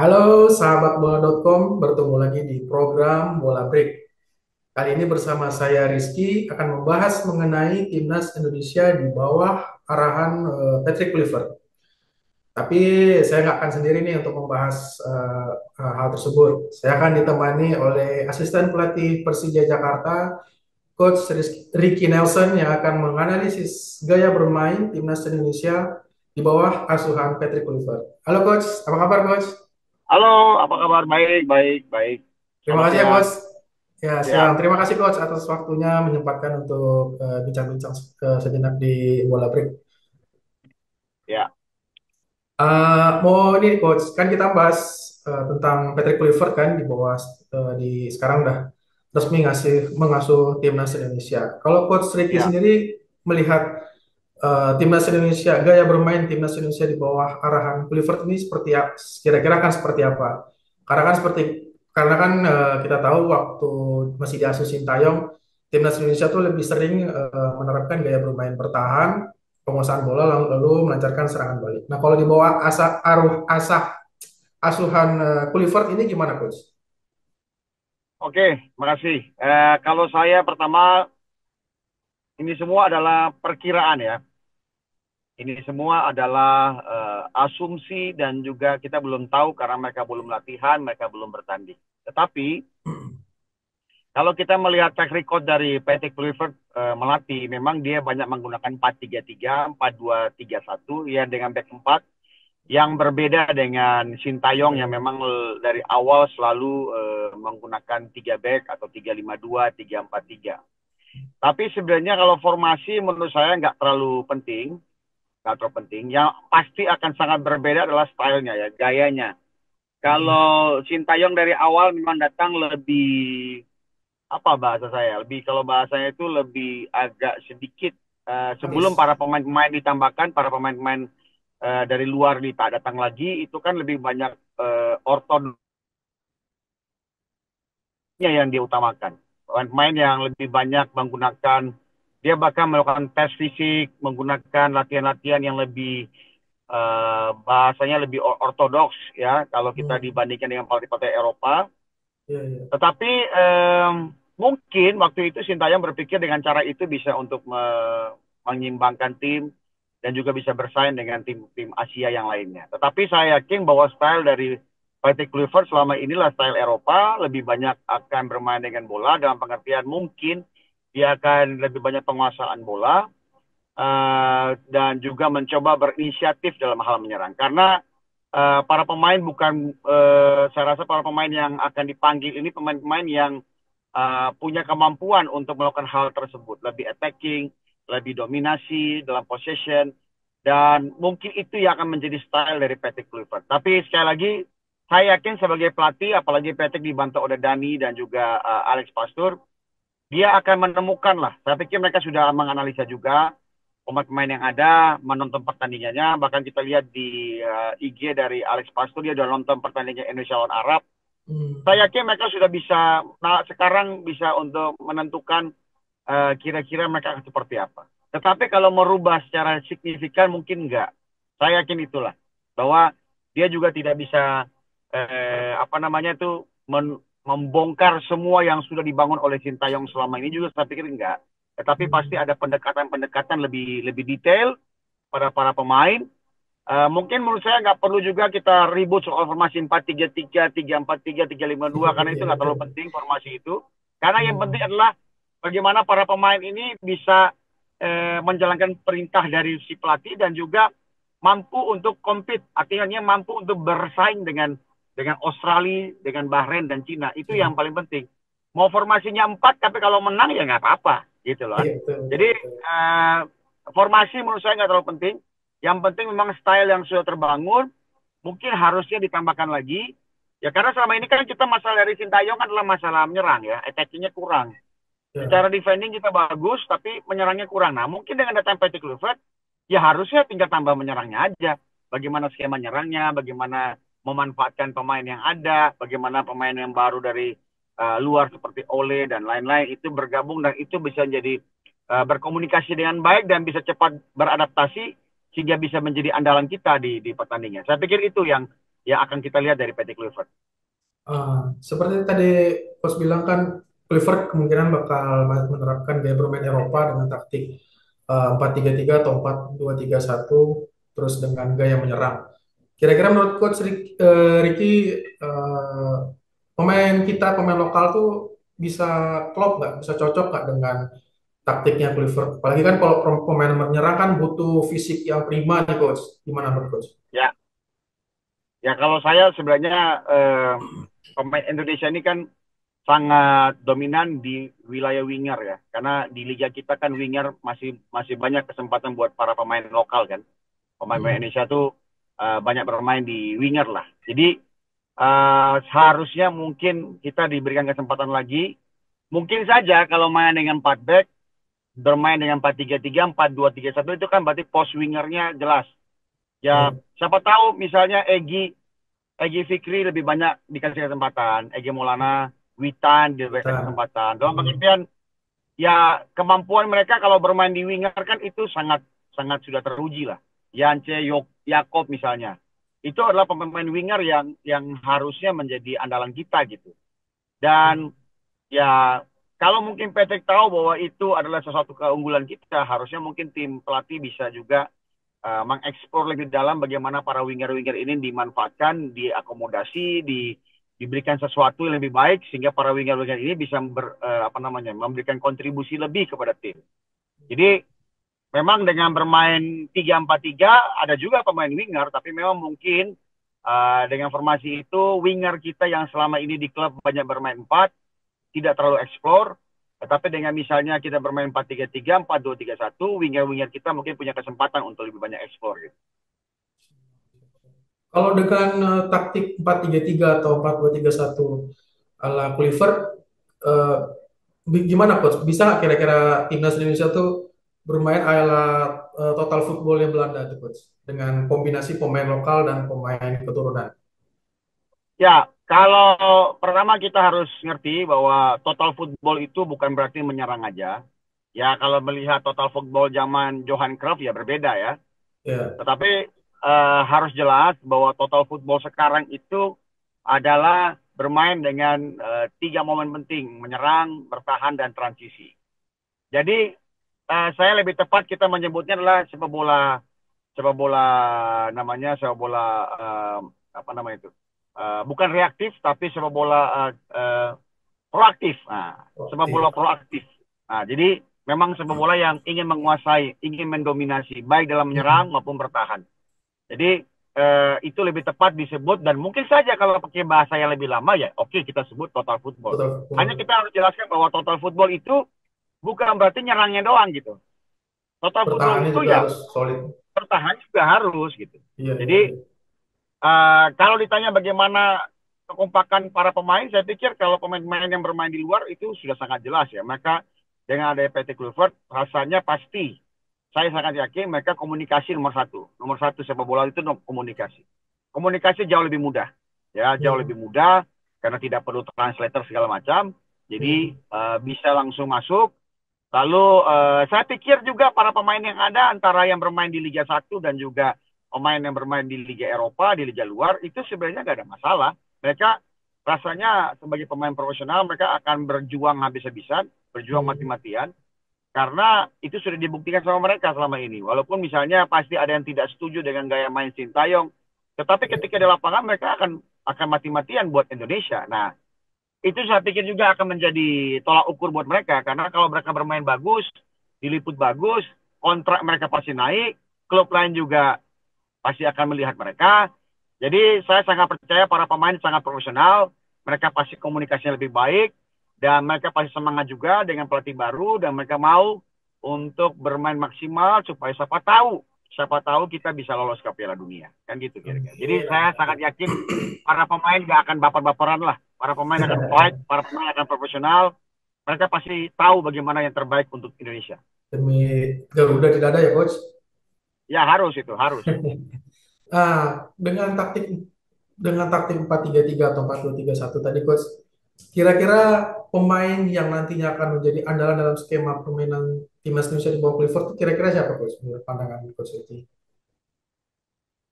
Halo sahabat bola.com, bertemu lagi di program Bola Break. Kali ini bersama saya Rizky akan membahas mengenai timnas Indonesia di bawah arahan Patrick Kluivert. Tapi saya nggak akan sendiri nih untuk membahas hal tersebut. Saya akan ditemani oleh asisten pelatih Persija Jakarta, Coach Ricky Nelson yang akan menganalisis gaya bermain timnas Indonesia di bawah asuhan Patrick Kluivert. Halo Coach, apa kabar Coach? Halo, apa kabar? Baik, baik, baik. Terima Selamat kasih ya, siang. Coach. Ya, siang. Ya, Terima kasih, Coach, atas waktunya menyempatkan untuk bincang-bincang sejenak di Bola Break. ya, Mau ini, Coach, kan kita bahas tentang Patrick Kluivert kan di bawah di sekarang udah resmi mengasuh timnas Indonesia. Kalau Coach Ricky ya. sendiri melihat timnas Indonesia, gaya bermain timnas Indonesia di bawah arahan Kluivert ini seperti kira-kira kan seperti apa? Karena kan kita tahu waktu masih diasuh Sintayong, timnas Indonesia tuh lebih sering menerapkan gaya bermain bertahan, penguasaan bola lalu melancarkan serangan balik. Nah, kalau di bawah asuhan Kluivert ini gimana, Coach? Oke, makasih. Kalau saya pertama, ini semua adalah perkiraan ya. Ini semua adalah asumsi dan juga kita belum tahu karena mereka belum latihan, mereka belum bertanding. Tetapi kalau kita melihat track record dari Patrick Kluivert melatih, memang dia banyak menggunakan 4-3-3, 4-2-3-1, ya dengan back 4 yang berbeda dengan Sintayong yang memang dari awal selalu menggunakan 3 back atau 3-5-2, 3-4-3. Tapi sebenarnya kalau formasi menurut saya nggak terlalu penting, nggak terlalu penting. Yang pasti akan sangat berbeda adalah stylenya ya, gayanya. Kalau Sintayong dari awal memang datang lebih apa bahasa saya, lebih kalau bahasanya itu lebih agak sedikit sebelum Manis. para pemain-pemain ditambahkan, para pemain-pemain dari luar datang lagi, itu kan lebih banyak ortodoknya yang dia utamakan. Pemain yang lebih banyak menggunakan, dia bahkan melakukan tes fisik, menggunakan latihan-latihan yang lebih bahasanya lebih ortodoks ya, kalau kita Hmm, dibandingkan dengan partai-partai Eropa. iya, iya. Tetapi mungkin waktu itu Sintayong berpikir dengan cara itu bisa untuk menyimbangkan tim dan juga bisa bersaing dengan tim-tim Asia yang lainnya. Tetapi saya yakin bahwa style dari Patrick Kluivert selama inilah style Eropa, lebih banyak akan bermain dengan bola dalam pengertian mungkin dia akan lebih banyak penguasaan bola dan juga mencoba berinisiatif dalam hal menyerang. Karena para pemain bukan, saya rasa para pemain yang akan dipanggil ini pemain-pemain yang punya kemampuan untuk melakukan hal tersebut, lebih attacking, lebih dominasi dalam possession, dan mungkin itu yang akan menjadi style dari Patrick Kluivert. Tapi sekali lagi, saya yakin sebagai pelatih, apalagi Patrick dibantu oleh Dani dan juga Alex Pastur, dia akan menemukan lah. Saya pikir mereka sudah menganalisa juga pemain-pemain yang ada, menonton pertandingannya. Bahkan kita lihat di IG dari Alex Pastur, dia sudah nonton pertandingan Indonesia lawan Arab. Hmm, Saya yakin mereka sudah bisa, nah sekarang bisa untuk menentukan kira-kira mereka akan seperti apa. Tetapi kalau merubah secara signifikan mungkin enggak. Saya yakin itulah bahwa dia juga tidak bisa apa namanya itu membongkar semua yang sudah dibangun oleh Sintayong selama ini, juga saya pikir enggak. Tetapi pasti hmm. ada pendekatan-pendekatan lebih lebih detail pada para pemain. Mungkin menurut saya nggak perlu juga kita ribut soal formasi 4-3-3, 3-4-3, 3-5-2, karena itu Iya, nggak betul. terlalu penting formasi itu. Karena yang penting Hmm, adalah bagaimana para pemain ini bisa menjalankan perintah dari si pelatih dan juga mampu untuk compete, artinya mampu untuk bersaing dengan Australia, dengan Bahrain dan Cina. Itu iya, yang paling penting. Mau formasinya 4, tapi kalau menang ya nggak apa-apa, gitu loh. iya, betul, betul, Jadi betul. formasi menurut saya nggak terlalu penting. Yang penting memang style yang sudah terbangun, mungkin harusnya ditambahkan lagi. Ya karena selama ini kan kita masalah dari Sintayong kan adalah masalah menyerang ya, attackingnya kurang. Secara Ya, defending kita bagus, tapi menyerangnya kurang. Nah mungkin dengan datang Patrick Kluivert, ya harusnya tinggal tambah menyerangnya aja. Bagaimana skema menyerangnya, bagaimana memanfaatkan pemain yang ada, bagaimana pemain yang baru dari luar seperti Ole dan lain-lain itu bergabung dan itu bisa jadi berkomunikasi dengan baik dan bisa cepat beradaptasi sehingga bisa menjadi andalan kita di pertandingan. Saya pikir itu yang yang akan kita lihat dari PT Kluivert. Seperti tadi Coach bilang kan, Clifford kemungkinan bakal menerapkan gaya bermain Eropa dengan taktik 4-3-3 atau 4-2-3-1, terus dengan gaya menyerang. Kira-kira menurut Coach Ricky, eh, pemain lokal tuh bisa klop nggak, bisa cocok nggak dengan taktiknya Clifford? Apalagi kan kalau pemain menyerang kan butuh fisik yang prima nih Coach. Gimana menurut Coach? Ya, ya kalau saya sebenarnya pemain Indonesia ini kan sangat dominan di wilayah winger ya, karena di liga kita kan winger masih masih banyak kesempatan buat para pemain lokal kan. Pemain-pemain Hmm. Indonesia tuh banyak bermain di winger lah. Jadi seharusnya mungkin kita diberikan kesempatan lagi. Mungkin saja kalau main dengan 4 back, bermain dengan 4-3-3, 4-2-3-1 itu kan berarti post wingernya jelas. Ya, Ya, siapa tahu misalnya Egy Fikri lebih banyak dikasih kesempatan, Egy Maulana, Witan diberikan kita. kesempatan. Dalam Hmm. pengertian ya kemampuan mereka kalau bermain di winger kan itu sangat sangat sudah teruji lah. Yance Yakob misalnya. Itu adalah pemain winger yang harusnya menjadi andalan kita gitu. Dan ya kalau mungkin Patrick tahu bahwa itu adalah sesuatu keunggulan kita, harusnya mungkin tim pelatih bisa juga mengeksplor lebih dalam bagaimana para winger-winger ini dimanfaatkan, diakomodasi, diberikan sesuatu yang lebih baik sehingga para winger-winger ini bisa memberikan kontribusi lebih kepada tim. Jadi memang dengan bermain 3-4-3 ada juga pemain winger, tapi memang mungkin dengan formasi itu winger kita yang selama ini di klub banyak bermain 4 tidak terlalu eksplor. Tetapi dengan misalnya kita bermain 4-3-3, 4-2-3-1, winger-winger kita mungkin punya kesempatan untuk lebih banyak eksplor gitu. Kalau dengan taktik 4-3-3 atau 4-2-3-1 ala Clifford, eh, gimana Coach? Bisa nggak kira-kira timnas Indonesia tuh bermain ala total footballnya Belanda tuh Coach? Dengan kombinasi pemain lokal dan pemain keturunan. Ya, kalau pertama kita harus ngerti bahwa total football itu bukan berarti menyerang aja. Ya, kalau melihat total football zaman Johan Cruyff ya berbeda ya. Ya, Tetapi harus jelas bahwa total football sekarang itu adalah bermain dengan tiga momen penting, menyerang, bertahan, dan transisi. Jadi saya lebih tepat kita menyebutnya adalah sepak bola namanya sepak bola apa namanya itu? Bukan reaktif tapi sepak bola proaktif. Nah, sepak bola oke. proaktif. Nah, jadi memang sepak bola yang ingin menguasai, ingin mendominasi baik dalam Hmm. menyerang maupun bertahan. Jadi itu lebih tepat disebut dan mungkin saja kalau pakai bahasa yang lebih lama ya oke kita sebut total football. Total Hanya football. kita harus jelaskan bahwa total football itu bukan berarti nyerangnya doang gitu. Total football Pertahanannya itu juga ya harus solid. bertahan juga harus gitu. Iya, iya, Jadi iya. kalau ditanya bagaimana kekompakan para pemain, saya pikir kalau pemain-pemain yang bermain di luar itu sudah sangat jelas ya. Maka dengan ada PT Kluivert, rasanya pasti saya sangat yakin mereka komunikasi nomor satu. Nomor satu sepak bola itu komunikasi. Komunikasi jauh lebih mudah. Ya, jauh Hmm. lebih mudah karena tidak perlu translator segala macam. Jadi Hmm. bisa langsung masuk. Lalu saya pikir juga para pemain yang ada antara yang bermain di Liga 1 dan juga pemain yang bermain di Liga Eropa, di Liga luar, itu sebenarnya nggak ada masalah. Mereka rasanya sebagai pemain profesional, mereka akan berjuang habis-habisan, berjuang Hmm. mati-matian, karena itu sudah dibuktikan sama mereka selama ini. Walaupun misalnya pasti ada yang tidak setuju dengan gaya main Sintayong, tetapi ketika di lapangan mereka akan mati-matian buat Indonesia. Nah, itu saya pikir juga akan menjadi tolak ukur buat mereka karena kalau mereka bermain bagus, diliput bagus, kontrak mereka pasti naik, klub lain juga pasti akan melihat mereka. Jadi saya sangat percaya para pemain sangat profesional, mereka pasti komunikasinya lebih baik dan mereka pasti semangat juga dengan pelatih baru dan mereka mau untuk bermain maksimal supaya siapa tahu kita bisa lolos ke Piala Dunia kan gitu kira-kira. Jadi Amin, saya amin, sangat amin. yakin para pemain gak akan baper-baperan lah. Para pemain akan fight, para pemain akan profesional. Mereka pasti tahu bagaimana yang terbaik untuk Indonesia. Demi Garuda tidak ada ya Coach. Ya harus itu, harus. Dengan taktik 4-3-3 atau 4-2-3-1 tadi Coach, kira-kira pemain yang nantinya akan menjadi andalan dalam skema permainan timnas Indonesia di bawah Clifford itu kira-kira siapa Coach menurut pandangan Coach Ricky?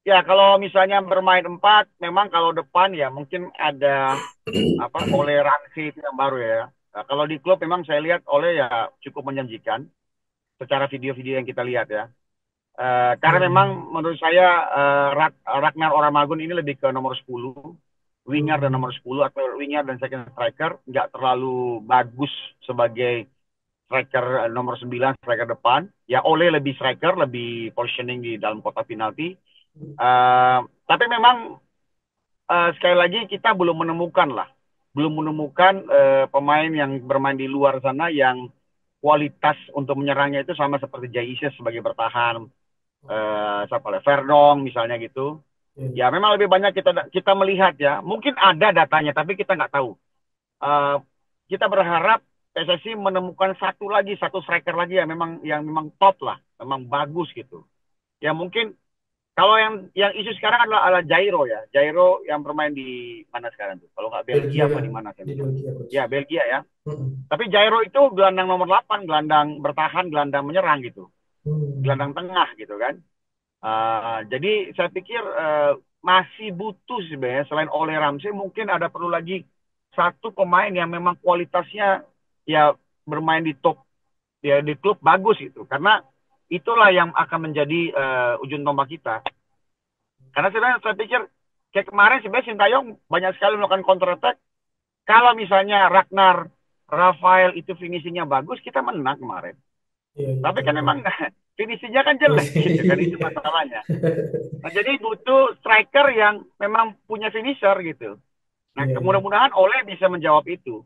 Ya, kalau misalnya bermain empat, memang kalau depan ya mungkin ada apa Ole Ramsey itu yang baru ya. Nah, kalau di klub memang saya lihat Ole ya cukup menjanjikan secara video-video yang kita lihat ya. Karena memang Hmm, menurut saya Ragnar Oramagun ini lebih ke nomor 10, winger dan nomor hmm, 10 atau winger dan second striker, nggak terlalu bagus sebagai striker nomor 9, striker depan. Ya Ole lebih striker, lebih positioning di dalam kotak penalti. Tapi memang sekali lagi kita belum menemukan lah, belum menemukan pemain yang bermain di luar sana yang kualitas untuk menyerangnya itu sama seperti Jay Isis sebagai bertahan, siapa lah, Verdong misalnya gitu. ya, Ya memang lebih banyak kita kita melihat ya, mungkin ada datanya tapi kita nggak tahu. Eh, kita berharap PSSI menemukan satu striker lagi yang memang top lah, memang bagus gitu. Ya mungkin kalau yang isu sekarang adalah Jairo ya. Jairo yang bermain di mana sekarang tuh? Kalau nggak Belgia Belgia apa di mana saya di lupa. Belgia coach. Ya Belgia ya. Hmm, Tapi Jairo itu gelandang nomor 8, gelandang bertahan, gelandang menyerang gitu. hmm, Gelandang tengah gitu kan. Jadi saya pikir masih butuh sebenarnya selain Ole Ramsey mungkin ada perlu lagi satu pemain yang memang kualitasnya ya bermain di top ya di klub bagus gitu. Karena itulah yang akan menjadi ujung tombak kita. Karena sebenarnya saya pikir kayak kemarin sebenarnya Sintayong banyak sekali melakukan counter attack. Kalau misalnya Ragnar, Rafael itu finishingnya bagus, kita menang kemarin. iya, iya, Tapi betul, kan betul. memang finishingnya kan Ini jelek sih, gitu kan itu iya. masalahnya. Nah, jadi butuh striker yang memang punya finisher gitu. Nah, Iya, iya. mudah-mudahan Ole bisa menjawab itu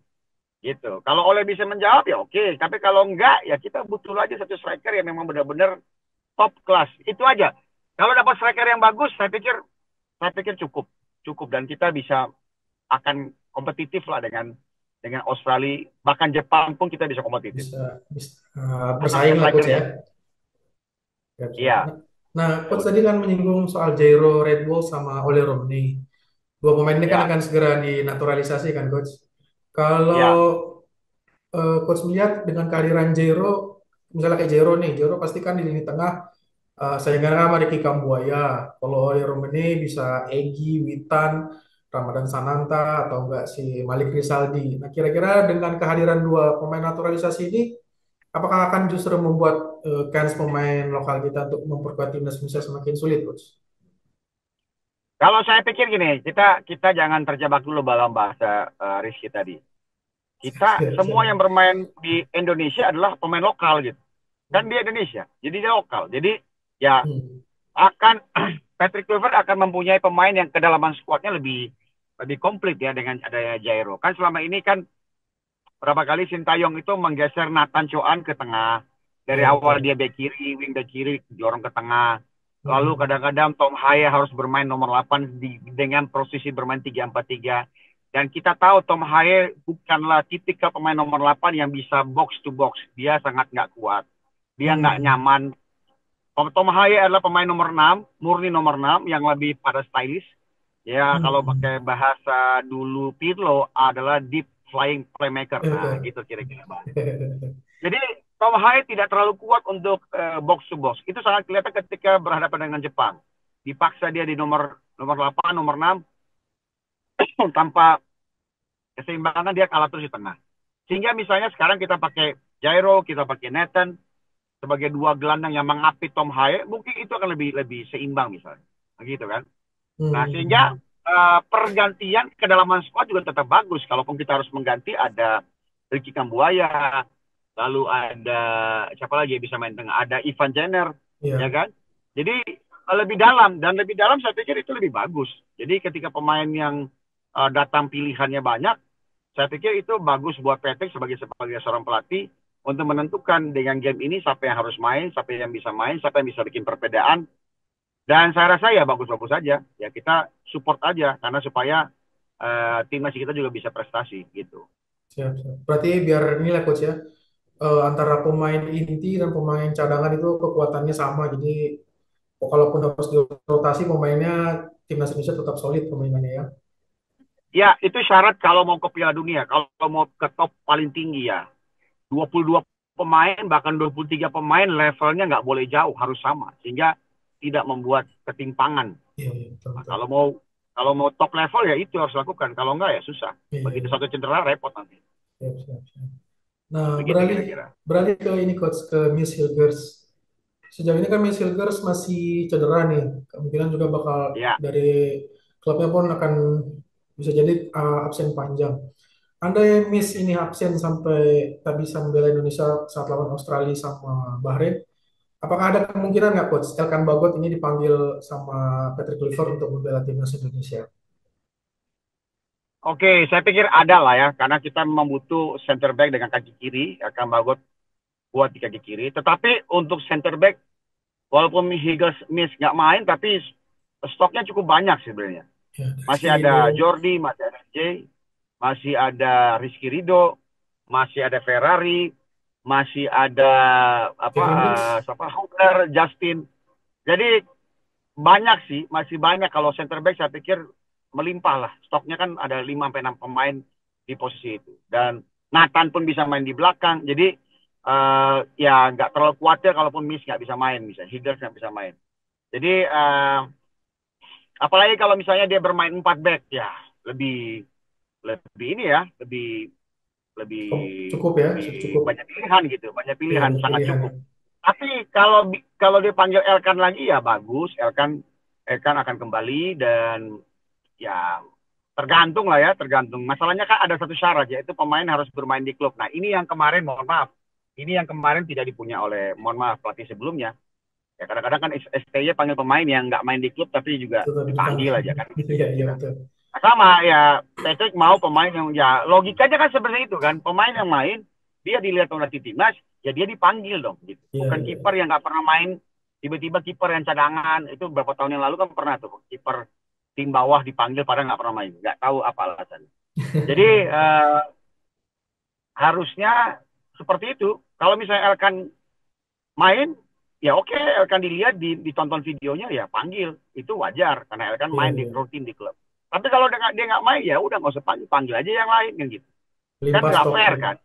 gitu. Kalau Ole bisa menjawab ya oke, tapi kalau enggak ya kita butuh lagi satu striker yang memang benar-benar top class. Itu aja. Kalau dapat striker yang bagus, saya pikir cukup, cukup dan kita bisa akan kompetitif lah dengan Australia, bahkan Jepang pun kita bisa kompetitif. Bisa, bisa Asal bersaing ada lah coach ya. strikernya. Siap, siap. Iya, Nah, betul coach tadi betul. kan menyinggung soal Jairo Red Bull sama Ole Romney. Dua pemain ini kan Ya, akan segera dinaturalisasi kan coach. Kalau ya. coach melihat dengan kehadiran Jairo, misalnya kayak Jairo nih, Jairo pasti kan di lini tengah saingannya sama Ricky Kambuaya. Kalau Oli Romeni bisa Egi, Witan, Ramadan Sananta, atau enggak si Malik Rizaldi. Nah, kira-kira dengan kehadiran dua pemain naturalisasi ini, apakah akan justru membuat kans pemain lokal kita untuk memperkuat timnas Indonesia semakin sulit, Coach? Kalau saya pikir gini, kita kita jangan terjebak dulu dalam bahasa Rizky tadi. Kita Siap, semua siap. yang bermain di Indonesia adalah pemain lokal gitu. Kan dia Indonesia, jadi dia lokal. Jadi ya Hmm. akan Patrick Kluivert akan mempunyai pemain yang kedalaman skuadnya lebih lebih komplit ya dengan adanya Jairo. Kan selama ini kan berapa kali Sintayong itu menggeser Nathan Choan ke tengah. Dari Ya, awal betul. dia back kiri, wing back kiri, dorong ke tengah. Lalu Hmm. kadang-kadang Tom Haye harus bermain nomor 8 dengan posisi bermain 3-4-3. Dan kita tahu Tom Haye bukanlah tipikal pemain nomor 8 yang bisa box to box. Dia sangat nggak kuat. Dia nggak Hmm. nyaman. Tom Haye adalah pemain nomor 6, murni nomor 6 yang lebih pada stylish. Ya, kalau pakai Hmm. bahasa dulu Pirlo adalah deep flying playmaker. Ya, Nah, betul. gitu kira-kira, Bang. Jadi Tom Haye tidak terlalu kuat untuk box to box. Itu sangat kelihatan ketika berhadapan dengan Jepang. Dipaksa dia di nomor nomor 8, nomor 6 tanpa keseimbangan dia kalah terus di tengah. Sehingga misalnya sekarang kita pakai Jairo, kita pakai Nathan sebagai dua gelandang yang mengapit Tom Haye, mungkin itu akan lebih lebih seimbang misalnya. Begitu kan? Nah, sehingga Hmm. pergantian kedalaman squad juga tetap bagus. Kalaupun kita harus mengganti ada Ricky Kambuaya, lalu ada siapa lagi yang bisa main tengah? Ada Ivan Jenner, ya Ya. kan? Jadi lebih dalam dan lebih dalam saya pikir itu lebih bagus. Jadi ketika pemain yang datang pilihannya banyak, saya pikir itu bagus buat Patrick sebagai seorang pelatih untuk menentukan dengan game ini siapa yang harus main, siapa yang bisa bikin perbedaan dan saya rasa ya bagus-bagus aja. Ya kita support aja karena supaya timnas kita juga bisa prestasi gitu. Siap, siap. Berarti biar inilah coach ya, antara pemain inti dan pemain cadangan itu kekuatannya sama. Jadi kalaupun harus dirotasi pemainnya, timnas Indonesia tetap solid pemainannya ya. Ya itu syarat kalau mau ke Piala Dunia. Kalau mau ke top paling tinggi ya 22 pemain bahkan 23 pemain levelnya nggak boleh jauh harus sama sehingga tidak membuat ketimpangan Iya, iya, betul, Nah, betul. kalau mau top level ya itu harus lakukan. Kalau enggak ya susah. Iya, Begitu iya. satu cedera repot nanti. Siap, siap, siap. Nah, Begitu beralih kira-kira. beralih ke ini coach, ke Miss Hilgers. Sejauh ini kan Miss Hilgers masih cedera nih. Kemungkinan juga bakal Ya. dari klubnya pun akan bisa jadi absen panjang. Andai Miss ini absen sampai tak bisa membela Indonesia saat lawan Australia sama Bahrain, apakah ada kemungkinan nggak coach Elkan Bagot ini dipanggil sama Patrick Kluivert untuk membela timnas Indonesia? Oke, saya pikir ada lah ya, karena kita membutuh center back dengan kaki kiri, akan bagus buat di kaki kiri. Tetapi untuk center back, walaupun Higgins Miss nggak main, tapi stoknya cukup banyak sebenarnya. Ya, Masih Rizky ada Ridho, Jordi, masih ada Jay, masih ada Rizky Ridho, masih ada Ferrari, masih ada apa Kevin Dix. siapa Hooker, Justin. Jadi banyak sih, masih banyak kalau center back saya pikir melimpah lah. Stoknya kan ada 5 sampai 6 pemain di posisi itu. Dan Nathan pun bisa main di belakang. Jadi ya nggak terlalu khawatir kalaupun Miss nggak bisa main, misalnya Higgins nggak bisa main. Jadi apalagi kalau misalnya dia bermain 4 back ya lebih lebih ini ya, lebih lebih Cukup, cukup ya, lebih cukup. banyak pilihan gitu, banyak Ya, pilihan banyak sangat pilihan ya. cukup. Tapi kalau dipanggil Elkan lagi ya bagus, Elkan akan kembali dan ya tergantung lah ya, tergantung. Masalahnya kan ada satu syarat yaitu pemain harus bermain di klub. Nah, ini yang kemarin mohon maaf. Ini yang kemarin tidak dipunya oleh mohon maaf pelatih sebelumnya. Ya kadang-kadang kan STY panggil pemain yang nggak main di klub tapi juga Tetap dipanggil dipanggil. aja kan gitu Iya, iya kira-kira. betul. Nah, sama ya Patrick mau pemain yang ya logikanya kan seperti itu kan. Pemain yang main dia dilihat oleh timnas ya dia dipanggil dong gitu. Iya, Bukan iya. kiper yang nggak pernah main tiba-tiba kiper yang cadangan itu beberapa tahun yang lalu kan pernah tuh kiper tim bawah dipanggil padahal nggak pernah main nggak tahu apa alasannya. Jadi harusnya seperti itu. Kalau misalnya Elkan main, ya oke, Elkan dilihat, ditonton videonya, ya panggil. Itu wajar, karena Elkan Iya, main di iya. rutin di klub. Tapi kalau dia nggak main, ya udah nggak usah panggil, panggil aja yang lain kan gitu. Kan Limpah nggak stok fair gitu. kan?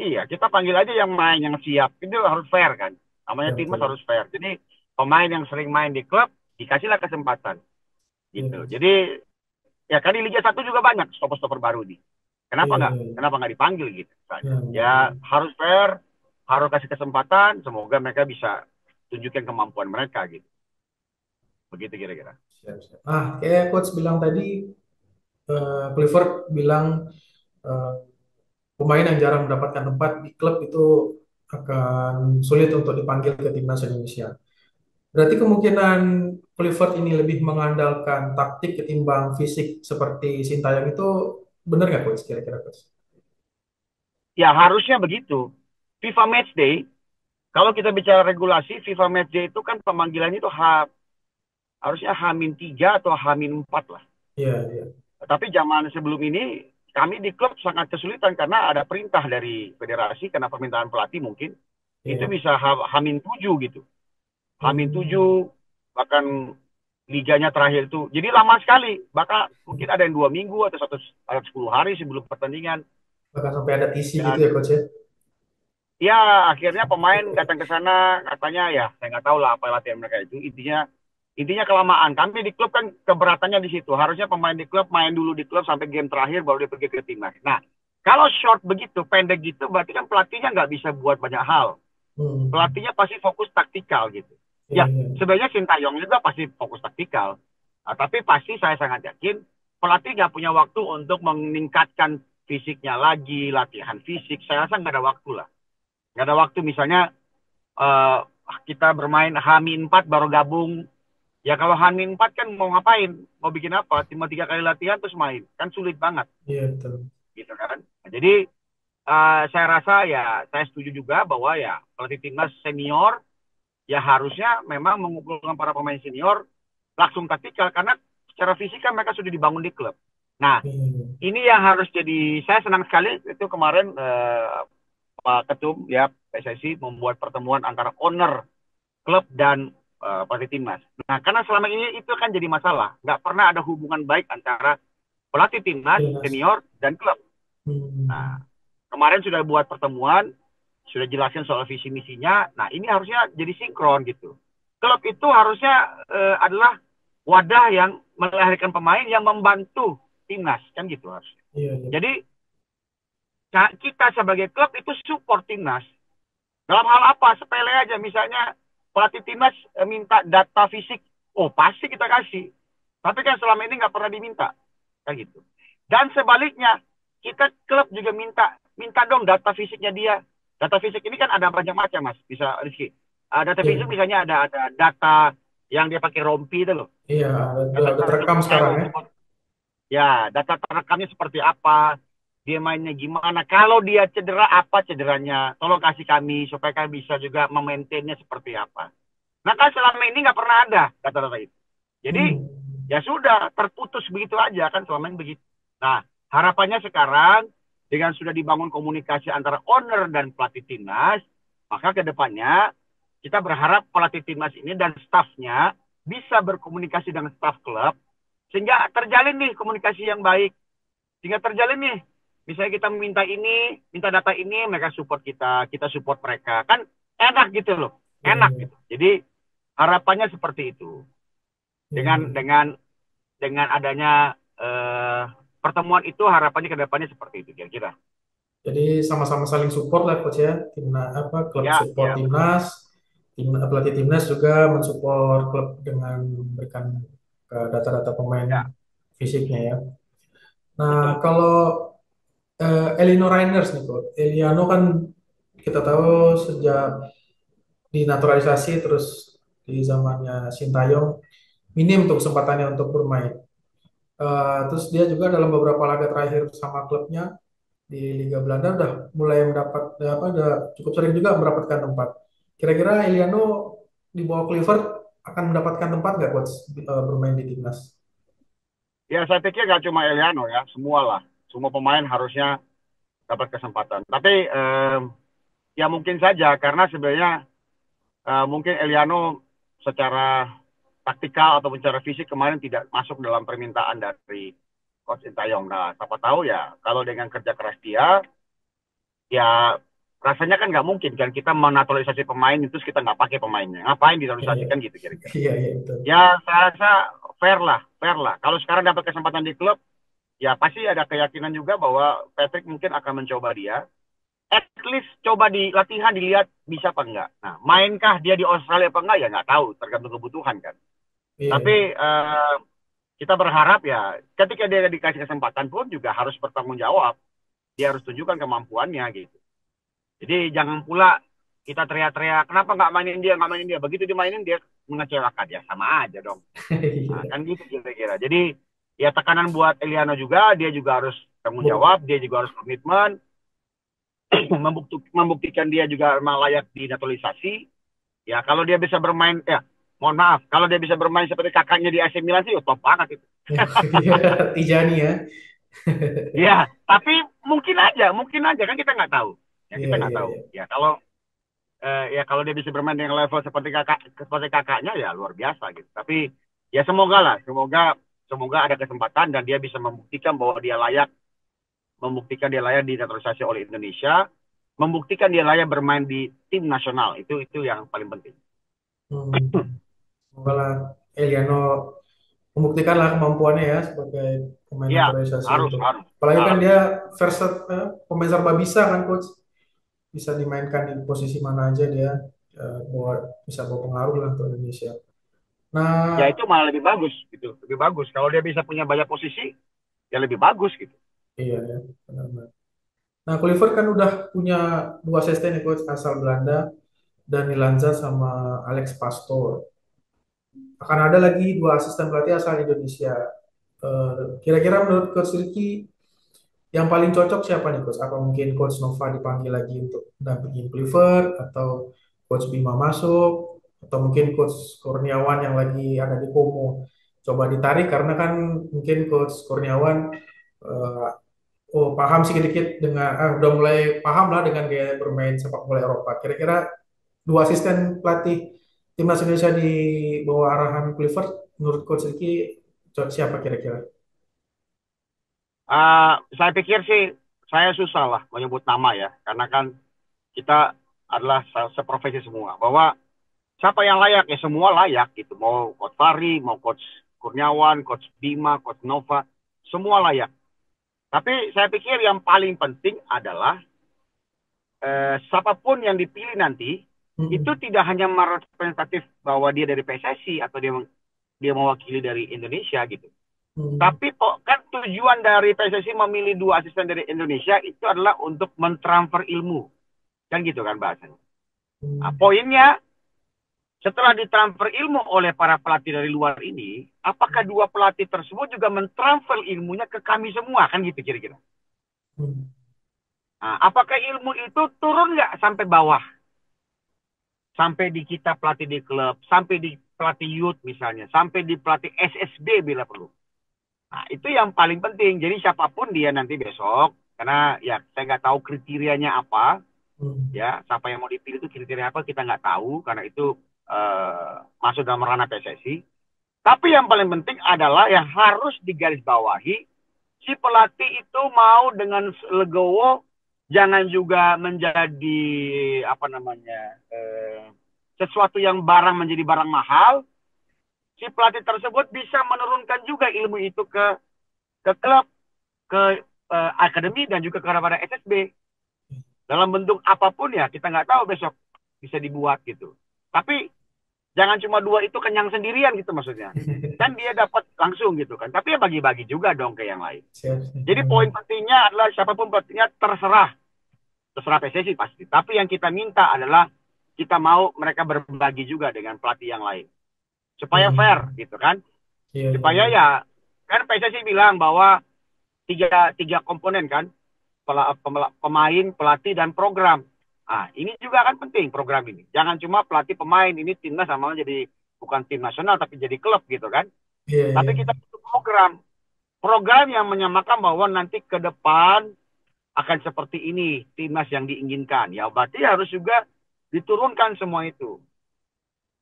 Iya, kita panggil aja yang main, yang siap. Itu harus fair kan? Namanya Ya, timnas betul. harus fair. Jadi pemain yang sering main di klub dikasihlah kesempatan Iya, gitu. Jadi ya kan di Liga 1 juga banyak stopper-stopper baru nih. Kenapa iya, nggak? iya. Kenapa nggak dipanggil gitu? Ya, Ya benar, benar. harus fair, harus kasih kesempatan. Semoga mereka bisa tunjukkan kemampuan mereka gitu. Begitu kira-kira. Siap, siap. Kayak coach bilang tadi, Clifford bilang eh, pemain yang jarang mendapatkan tempat di klub itu akan sulit untuk dipanggil ke timnas Indonesia. Berarti kemungkinan Clifford ini lebih mengandalkan taktik ketimbang fisik seperti Sintayong itu benar nggak coach kira-kira coach? Ya harusnya begitu. FIFA Matchday, kalau kita bicara regulasi, FIFA Matchday itu kan pemanggilannya itu harusnya H-3 atau H-4 lah. Iya, iya. Tapi zaman sebelum ini, kami di klub sangat kesulitan karena ada perintah dari federasi, karena permintaan pelatih mungkin, itu Iya. bisa H-7 gitu. Hmm, H-7, bahkan liganya terakhir itu. Jadi lama sekali. Bahkan mungkin ada yang 2 minggu atau 10 hari sebelum pertandingan. bahkan sampai ada TC gitu Dan ya coach ya? ya akhirnya pemain datang ke sana katanya ya saya nggak tahu lah apa latihan mereka itu. Intinya kelamaan. Kami di klub kan keberatannya di situ. Harusnya pemain di klub main dulu di klub sampai game terakhir baru dia pergi ke timnas. Nah, kalau short begitu, pendek gitu, berarti kan pelatihnya nggak bisa buat banyak hal. Hmm, Pelatihnya pasti fokus taktikal gitu. iya, Ya, iya. sebenarnya Sintayong juga pasti fokus taktikal. Nah, tapi pasti saya sangat yakin pelatih nggak punya waktu untuk meningkatkan fisiknya lagi, latihan fisik. Saya rasa nggak ada waktu lah. Nggak ada waktu misalnya eh, kita bermain H-4 baru gabung. Ya kalau H-4 kan mau ngapain? Mau bikin apa? Cuma 3 kali latihan terus main. Kan sulit banget Iya, betul. gitu kan. Nah, jadi saya rasa ya saya setuju juga bahwa ya pelatih timnas senior ya harusnya memang mengumpulkan para pemain senior langsung taktikal karena secara fisik kan mereka sudah dibangun di klub. Nah, Iya, iya. ini yang harus jadi saya senang sekali itu kemarin Pak Ketum ya PSSI membuat pertemuan antara owner klub dan pelatih timnas. Nah, karena selama ini itu kan jadi masalah, nggak pernah ada hubungan baik antara pelatih timnas Timnas. senior dan klub. Nah, Hmm, kemarin sudah buat pertemuan, sudah jelasin soal visi misinya. Nah, ini harusnya jadi sinkron gitu. Klub itu harusnya adalah wadah yang melahirkan pemain yang membantu timnas kan gitu harusnya. Iya, iya. Jadi kita sebagai klub itu support timnas dalam hal apa? Sepele aja, misalnya pelatih timnas minta data fisik, oh pasti kita kasih. Tapi kan selama ini nggak pernah diminta, kan gitu. Dan sebaliknya, kita klub juga minta dong data fisiknya dia. Data fisik ini kan ada banyak macam, mas. Bisa Rizky. Data fisik Iya, misalnya ada data yang dia pakai rompi itu loh. iya, udah Data terekam sekarang ya. Ya, data terekamnya seperti apa, dia mainnya gimana, kalau dia cedera apa cederanya, tolong kasih kami supaya kami bisa juga memaintainnya seperti apa. Nah kan selama ini nggak pernah ada data-data itu. Jadi Hmm. ya sudah terputus begitu aja kan selama ini begitu. Nah harapannya sekarang dengan sudah dibangun komunikasi antara owner dan pelatih timnas, maka kedepannya kita berharap pelatih timnas ini dan stafnya bisa berkomunikasi dengan staf klub sehingga terjalin nih komunikasi yang baik, sehingga terjalin nih misalnya kita minta ini, minta data ini, mereka support kita support mereka, kan enak gitu loh, Iya, enak iya, gitu. Jadi harapannya seperti itu, iya, dengan iya. adanya pertemuan itu, harapannya ke depannya seperti itu kira-kira. Jadi sama-sama saling support lah coach ya. Timnas apa klub Ya, support ya betul, timnas, pelatih timnas juga mensupport klub dengan memberikan data-data pemain ya fisiknya ya. Nah, betul. kalau Elino Reinders nih coach. Eliano kan kita tahu sejak dinaturalisasi terus di zamannya Sintayong minim untuk kesempatannya untuk bermain. Terus dia juga dalam beberapa laga terakhir sama klubnya di Liga Belanda udah mulai mendapat apa udah cukup sering juga mendapatkan tempat. Kira-kira Eliano di bawah Clifford akan mendapatkan tempat nggak coach bermain di timnas? Ya saya pikir gak cuma Eliano ya, semua lah, semua pemain harusnya dapat kesempatan. Tapi ya mungkin saja karena sebenarnya mungkin Eliano secara taktikal atau secara fisik kemarin tidak masuk dalam permintaan dari Coach Sintayong. Nah, siapa tahu ya kalau dengan kerja keras dia, ya rasanya kan nggak mungkin kan kita menaturalisasi pemain itu kita nggak pakai pemainnya. Ngapain Iya, dinaturalisasikan gitu kira-kira. iya, iya, betul. Ya saya rasa fair lah, fair lah. Kalau sekarang dapat kesempatan di klub, ya pasti ada keyakinan juga bahwa Patrick mungkin akan mencoba dia. At least coba di latihan dilihat bisa apa enggak. Nah, mainkah dia di Australia apa enggak ya nggak tahu, tergantung kebutuhan kan. Iya, iya, Tapi kita berharap ya ketika dia dikasih kesempatan pun juga harus bertanggung jawab. Dia harus tunjukkan kemampuannya gitu. Jadi jangan pula kita teriak-teriak, kenapa nggak mainin dia, nggak mainin dia. Begitu dimainin dia mengecewakan, ya sama aja dong. Nah, iya. kan gitu kira-kira. Jadi ya tekanan buat Eliano juga, dia juga harus tanggung Bu- jawab, dia juga harus komitmen, membuktikan dia juga memang layak dinaturalisasi. Ya kalau dia bisa bermain, ya mohon maaf, kalau dia bisa bermain seperti kakaknya di AC Milan sih, top banget itu. Iya, Tijani ya. Ya, tapi mungkin aja kan kita nggak tahu. Ya Iya, kita nggak iya, tahu. iya. Ya kalau dia bisa bermain dengan level seperti kakaknya ya luar biasa gitu. Tapi ya semoga lah, semoga ada kesempatan dan dia bisa membuktikan bahwa dia layak, membuktikan dia layak dinaturalisasi oleh Indonesia, membuktikan dia layak bermain di tim nasional. Itu yang paling penting. Hmm. Semoga lah Eliano membuktikanlah kemampuannya ya sebagai pemain Ya, naturalisasi harus itu. harus Apalagi kan harus. dia pemain serba bisa kan coach, bisa dimainkan di posisi mana aja dia bisa bawa pengaruh lah untuk Indonesia. Ya Nah, itu malah lebih bagus gitu, lebih bagus. Kalau dia bisa punya banyak posisi, ya lebih bagus gitu. iya ya, benar-benar. Nah, Clifford kan udah punya dua asisten nih coach asal Belanda, Dani Lanza sama Alex Pastor. Akan ada lagi dua asisten pelatih asal Indonesia. Kira-kira menurut Coach Ricky yang paling cocok siapa nih coach? Apa mungkin Coach Nova dipanggil lagi untuk dampingin Clifford atau Coach Bima masuk atau mungkin Coach Kurniawan yang lagi ada di Como coba ditarik karena kan mungkin Coach Kurniawan eh, paham sih sedikit dengan udah mulai paham lah dengan gaya bermain sepak bola Eropa. Kira-kira dua asisten pelatih timnas Indonesia di bawah arahan Clifford menurut Coach Ricky siapa kira-kira? Saya pikir sih saya susah lah menyebut nama ya, karena kan kita adalah seprofesi semua. Bahwa siapa yang layak ya semua layak gitu. Mau coach Fahri, mau coach Kurniawan, Coach Bima, Coach Nova, semua layak. Tapi saya pikir yang paling penting adalah siapapun yang dipilih nanti itu Hmm. tidak hanya merepresentatif bahwa dia dari PSSI atau dia mewakili dari Indonesia gitu. Hmm. Tapi kan tujuan dari PSSI memilih 2 asisten dari Indonesia itu adalah untuk mentransfer ilmu. Kan gitu kan bahasanya. Nah, Hmm. poinnya setelah ditransfer ilmu oleh para pelatih dari luar ini, apakah 2 pelatih tersebut juga mentransfer ilmunya ke kami semua? Kan gitu kira-kira. Hmm. Nah, apakah ilmu itu turun nggak sampai bawah? Sampai di kita pelatih di klub, sampai di pelatih youth misalnya, sampai di pelatih SSB bila perlu. Nah, itu yang paling penting. Jadi siapapun dia nanti besok, karena ya saya nggak tahu kriterianya apa, Hmm. ya siapa yang mau dipilih itu kriteria apa kita nggak tahu, karena itu masuk dalam ranah PSSI. Tapi yang paling penting adalah yang harus digarisbawahi, si pelatih itu mau dengan legowo, jangan juga menjadi apa namanya sesuatu yang barang menjadi barang mahal. Si pelatih tersebut bisa menurunkan juga ilmu itu ke klub, ke akademi dan juga kepada SSB dalam bentuk apapun ya kita nggak tahu besok bisa dibuat gitu. Tapi jangan cuma 2 itu kenyang sendirian gitu maksudnya. Kan dia dapat langsung gitu kan. Tapi ya bagi-bagi juga dong ke yang lain. Siap, siap. Jadi poin pentingnya adalah siapapun pelatihnya terserah. Terserah PSSI pasti. Tapi yang kita minta adalah kita mau mereka berbagi juga dengan pelatih yang lain. Supaya fair Hmm. gitu kan. Iya, iya, Supaya iya. ya kan PSSI bilang bahwa tiga komponen kan. Pemain, pelatih, dan program. Ah, ini juga kan penting program ini. Jangan cuma pelatih pemain, ini timnas sama jadi bukan tim nasional tapi jadi klub gitu kan. Iya, Tapi iya. kita butuh program. Program yang menyamakan bahwa nanti ke depan akan seperti ini timnas yang diinginkan. Ya berarti harus juga diturunkan semua itu.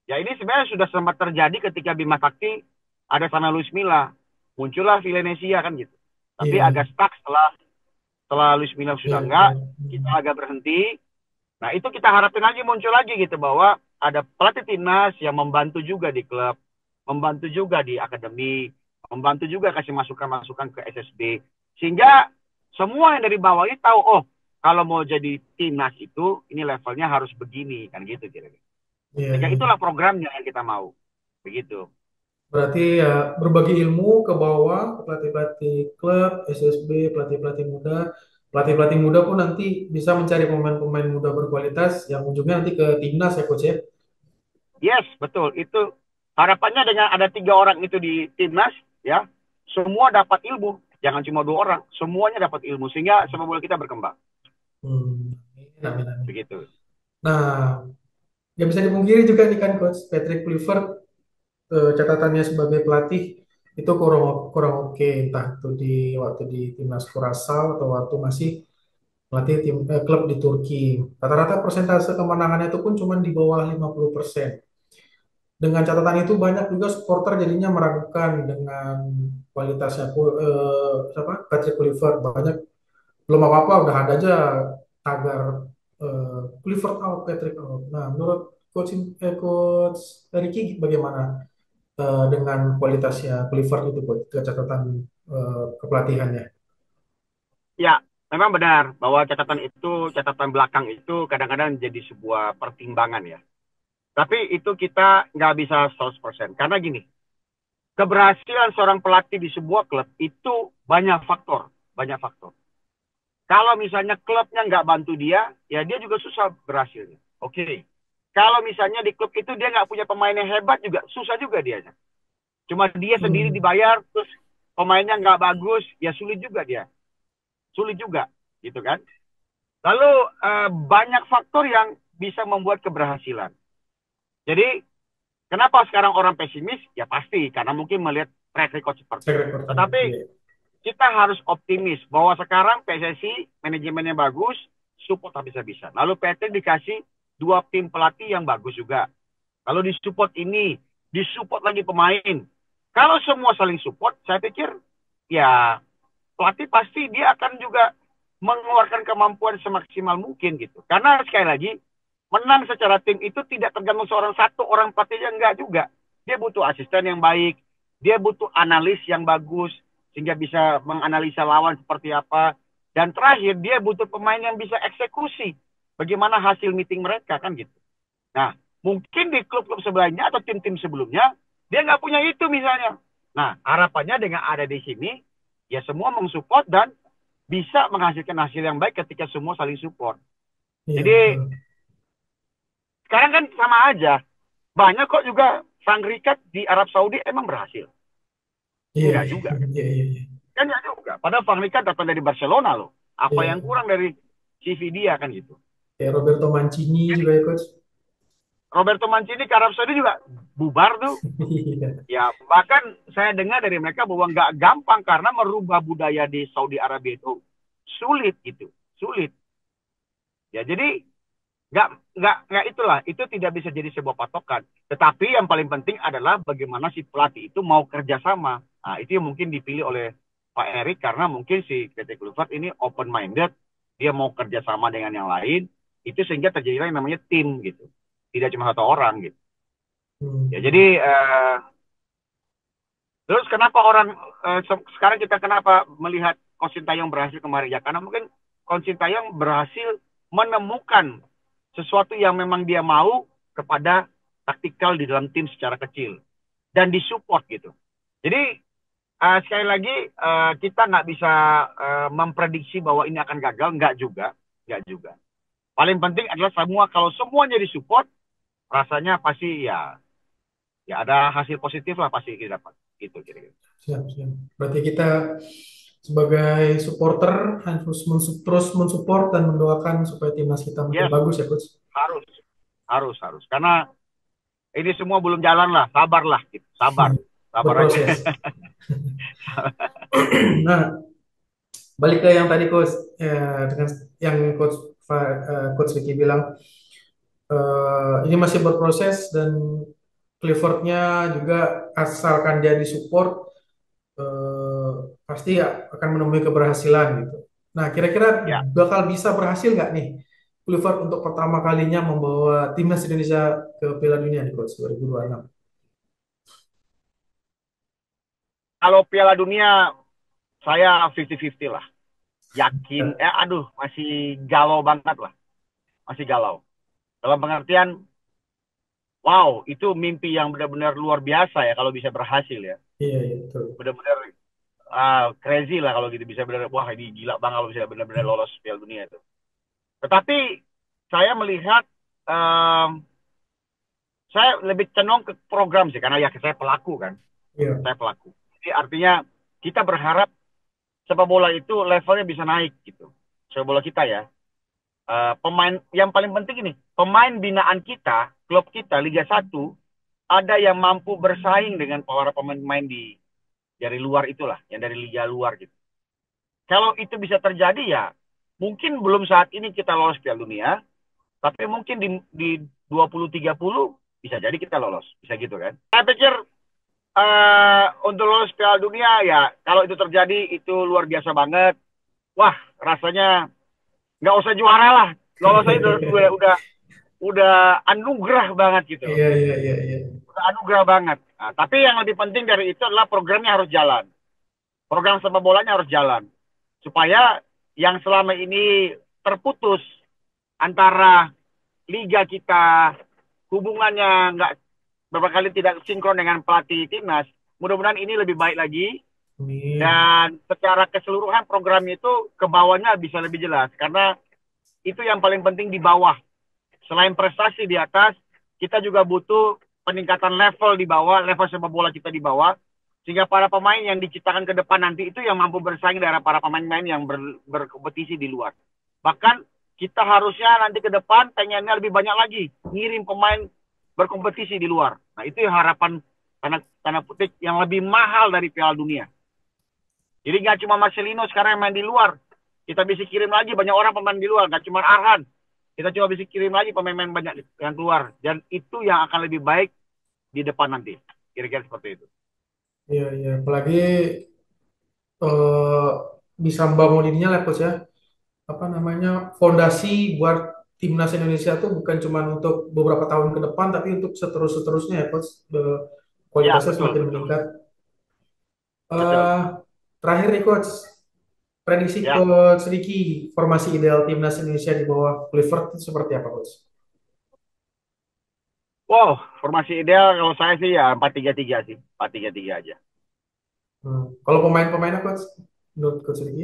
Ya ini sebenarnya sudah sempat terjadi ketika Bima Sakti ada sama Luis Milla. Muncullah Villanesia kan gitu. Tapi Iya, agak stuck setelah Luis Milla iya, sudah enggak, iya. kita Hmm. agak berhenti. Nah, itu kita harapin lagi muncul lagi gitu bahwa ada pelatih timnas yang membantu juga di klub, membantu juga di akademi, membantu juga kasih masukan-masukan ke SSB. Sehingga semua yang dari bawah ini tahu, oh, kalau mau jadi timnas itu, ini levelnya harus begini, kan gitu kira-kira. Iya, Sehingga iya. itulah programnya yang kita mau. Begitu. Berarti ya berbagi ilmu ke bawah, ke pelatih-pelatih klub, SSB, pelatih-pelatih muda. Pelatih-pelatih muda pun nanti bisa mencari pemain-pemain muda berkualitas yang ujungnya nanti ke timnas ya coach ya. Yes, betul. Itu harapannya dengan ada 3 orang itu di timnas, ya, semua dapat ilmu. Jangan cuma 2 orang, semuanya dapat ilmu sehingga sepak bola kita berkembang. Hmm. Amin, amin. Begitu. Nah, nggak bisa dipungkiri juga nih kan coach Patrick Kluivert, catatannya sebagai pelatih itu kurang kurang oke, entah itu di waktu di timnas Curaçao atau waktu masih melatih klub di Turki. Rata-rata persentase kemenangannya itu pun cuma di bawah 50%. Dengan catatan itu banyak juga supporter jadinya meragukan dengan kualitasnya siapa? Patrick Kluivert. Banyak belum apa-apa udah ada aja tagar Kluivert out, Patrick out. Nah, menurut coach Ricky bagaimana dengan kualitasnya Kluivert itu coach, ke catatan kepelatihannya? Ya, memang benar bahwa catatan itu, catatan belakang itu kadang-kadang jadi sebuah pertimbangan ya. Tapi itu kita nggak bisa 100%. Karena gini, keberhasilan seorang pelatih di sebuah klub itu banyak faktor. Banyak faktor. Kalau misalnya klubnya nggak bantu dia, ya dia juga susah berhasilnya. Oke. Okay. Kalau misalnya di klub itu dia nggak punya pemain yang hebat juga, susah juga dia. Cuma dia sendiri Hmm. dibayar, terus pemainnya nggak bagus, ya sulit juga dia. Sulit juga, gitu kan. Lalu banyak faktor yang bisa membuat keberhasilan. Jadi kenapa sekarang orang pesimis? Ya pasti, karena mungkin melihat track record seperti Track itu. recordnya. Tetapi Iya. kita harus optimis bahwa sekarang PSSI manajemennya bagus, support habis-habisan. Lalu PT dikasih 2 tim pelatih yang bagus juga. Lalu disupport ini, disupport lagi pemain. Kalau semua saling support, saya pikir ya pelatih pasti dia akan juga mengeluarkan kemampuan semaksimal mungkin gitu. Karena sekali lagi, menang secara tim itu tidak tergantung seorang satu orang pelatihnya enggak juga. Dia butuh asisten yang baik, Dia butuh analis yang bagus sehingga bisa menganalisa lawan seperti apa. Dan terakhir dia butuh pemain yang bisa eksekusi bagaimana hasil meeting mereka kan gitu. Nah, mungkin di klub-klub sebelahnya atau tim-tim sebelumnya dia nggak punya itu misalnya. Nah, harapannya dengan ada di sini ya semua mensupport dan bisa menghasilkan hasil yang baik ketika semua saling support. Iya, Jadi betul. sekarang kan sama aja. Banyak kok juga sang Rikat di Arab Saudi emang berhasil. Iya, Enggak iya, juga. iya, iya, iya. Kan enggak juga. Padahal Van Rikat datang dari Barcelona loh. Apa Iya. yang kurang dari CV dia kan gitu. Kayak Roberto Mancini Jadi juga ya, Coach. Roberto Mancini ke Arab Saudi juga bubar tuh. Iya. Ya bahkan saya dengar dari mereka bahwa nggak gampang karena merubah budaya di Saudi Arabia itu sulit gitu. Sulit. Ya jadi nggak itulah itu tidak bisa jadi sebuah patokan. Tetapi yang paling penting adalah bagaimana si pelatih itu mau kerjasama. Nah itu yang mungkin dipilih oleh Pak Erik karena mungkin si PT Kluivert ini open minded, dia mau kerjasama dengan yang lain, itu sehingga terjadilah yang namanya tim gitu, tidak cuma satu orang gitu. Ya jadi Hmm. terus kenapa orang sekarang kita kenapa melihat Coach Sintayong berhasil kemarin ya karena mungkin Coach Sintayong berhasil menemukan sesuatu yang memang dia mau kepada taktikal di dalam tim secara kecil dan disupport gitu. Jadi sekali lagi kita nggak bisa memprediksi bahwa ini akan gagal, nggak juga, nggak juga. Paling penting adalah semua kalau semuanya disupport, rasanya pasti ya ya ada hasil positif lah pasti kita dapat gitu kira-kira. Siap, siap. Berarti kita sebagai supporter harus terus mensupport dan mendoakan supaya timnas kita makin Yes, bagus ya, Coach. harus harus karena ini semua belum jalan lah, sabarlah gitu, sabar, sabar aja. Berproses. Nah, balik ke yang tadi Coach, dengan yang Coach Vicky bilang, ini masih berproses dan Cliffordnya juga asalkan dia disupport, eh, pasti ya akan menemui keberhasilan gitu. Nah, kira-kira Ya, bakal bisa berhasil nggak nih Clifford untuk pertama kalinya membawa timnas Indonesia ke Piala Dunia di Coach 2026? kalau Piala Dunia saya 50-50 lah. Yakin, Ya, aduh masih galau banget lah, masih galau. Dalam pengertian, wow itu mimpi yang benar-benar luar biasa ya kalau bisa berhasil ya. iya, iya, betul. Benar-benar crazy lah kalau gitu bisa benar, wah ini gila banget kalau bisa benar-benar lolos Piala Dunia itu. Tetapi saya melihat um, saya lebih cenderung ke program sih karena ya saya pelaku kan, Iya, saya pelaku. Jadi artinya kita berharap sepak bola itu levelnya bisa naik gitu. Sepak bola kita ya. Pemain yang paling penting ini, pemain binaan kita, klub kita Liga 1 ada yang mampu bersaing dengan para pemain-pemain dari luar itulah, yang dari liga luar gitu. Kalau itu bisa terjadi ya, mungkin belum saat ini kita lolos Piala Dunia, tapi mungkin di 2030 bisa jadi kita lolos, bisa gitu kan. Saya pikir untuk lolos Piala Dunia ya, kalau itu terjadi itu luar biasa banget. Wah, rasanya nggak usah juara lah, lolos aja udah anugerah banget gitu loh. iya, iya, iya, iya. Udah anugerah banget. Nah, tapi yang lebih penting dari itu adalah programnya harus jalan. Program sepak bolanya harus jalan. Supaya yang selama ini terputus antara liga kita, hubungannya nggak beberapa kali tidak sinkron dengan pelatih timnas, mudah-mudahan ini lebih baik lagi Amin. dan secara keseluruhan program itu ke bawahnya bisa lebih jelas karena itu yang paling penting di bawah. Selain prestasi di atas, kita juga butuh peningkatan level di bawah, level sepak bola kita di bawah, sehingga para pemain yang diciptakan ke depan nanti itu yang mampu bersaing dengan para pemain-pemain yang berkompetisi di luar. Bahkan kita harusnya nanti ke depan pengennya lebih banyak lagi ngirim pemain berkompetisi di luar. Nah itu yang harapan tanda petik yang lebih mahal dari Piala Dunia. Jadi nggak cuma Marcelino sekarang yang main di luar, kita bisa kirim lagi banyak orang pemain di luar, nggak cuma Arhan. Kita coba bisa kirim lagi pemain-pemain banyak yang keluar. Dan itu yang akan lebih baik di depan nanti. Kira-kira seperti itu. Iya, iya. Apalagi eh, bisa membangun ininya lah Coach ya. Apa namanya, fondasi buat timnas Indonesia tuh bukan cuma untuk beberapa tahun ke depan, tapi untuk seterusnya ya Coach. Ya, Kualitasnya betul, semakin betul. meningkat. Betul. Eh, Terakhir nih coach, prediksi Ya. coach Ricky, formasi ideal timnas Indonesia di bawah Clifford itu seperti apa coach? Wow, formasi ideal kalau saya sih ya 4-3-3 sih. 4-3-3 aja. Kalau pemain-pemainnya coach, menurut coach Ricky?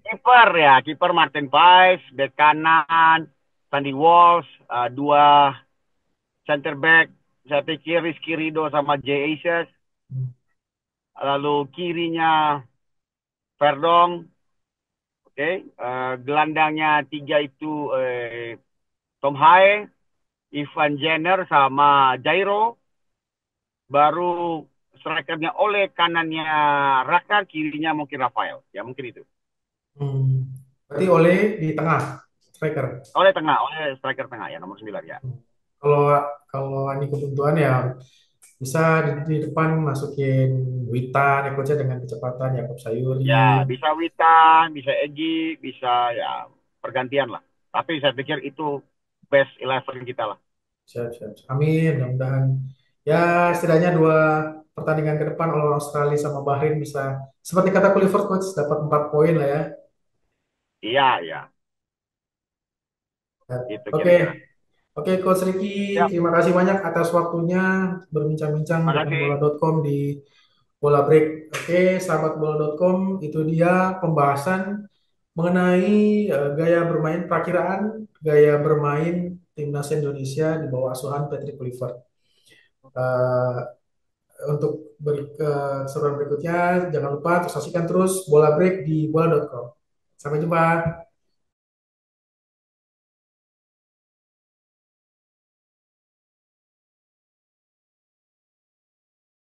Kiper ya, kiper Martin Paes, bek kanan Sandy Walsh, dua center back saya pikir Rizky Ridho sama Jay Aces, lalu kirinya Verdong, oke. Gelandangnya tiga itu Tom Hae, Ivan Jenner sama Jairo, baru strikernya Oleh, kanannya Raka, kirinya mungkin Rafael, ya mungkin itu. Hmm. Berarti Oleh di tengah, striker. Oleh tengah, Oleh striker tengah ya nomor 9 ya. Hmm. Kalau kalau ini kebutuhan ya bisa di depan masukin Witan ya coach ya, dengan kecepatan Yakob Sayuri. Ya, bisa Witan, bisa Egi, bisa ya pergantian lah. Tapi saya pikir itu best 11 kita lah. Siap, siap. Amin, mudah-mudahan. Ya, Ya. setidaknya dua pertandingan ke depan oleh Australia sama Bahrain bisa, seperti kata Clifford Coach, dapat 4 poin lah ya. Iya, iya. Ya. Itu Oke, kira-kira. oke Coach Ricky, Ya, terima kasih banyak atas waktunya berbincang-bincang dengan makasih. bola.com di Bola Break. Oke, sahabat bola.com, itu dia pembahasan mengenai gaya bermain perakiraan, gaya bermain timnas Indonesia di bawah asuhan Patrick Kluivert. Eh, untuk keseruan berikutnya, jangan lupa terus saksikan terus Bola Break di bola.com. Sampai jumpa.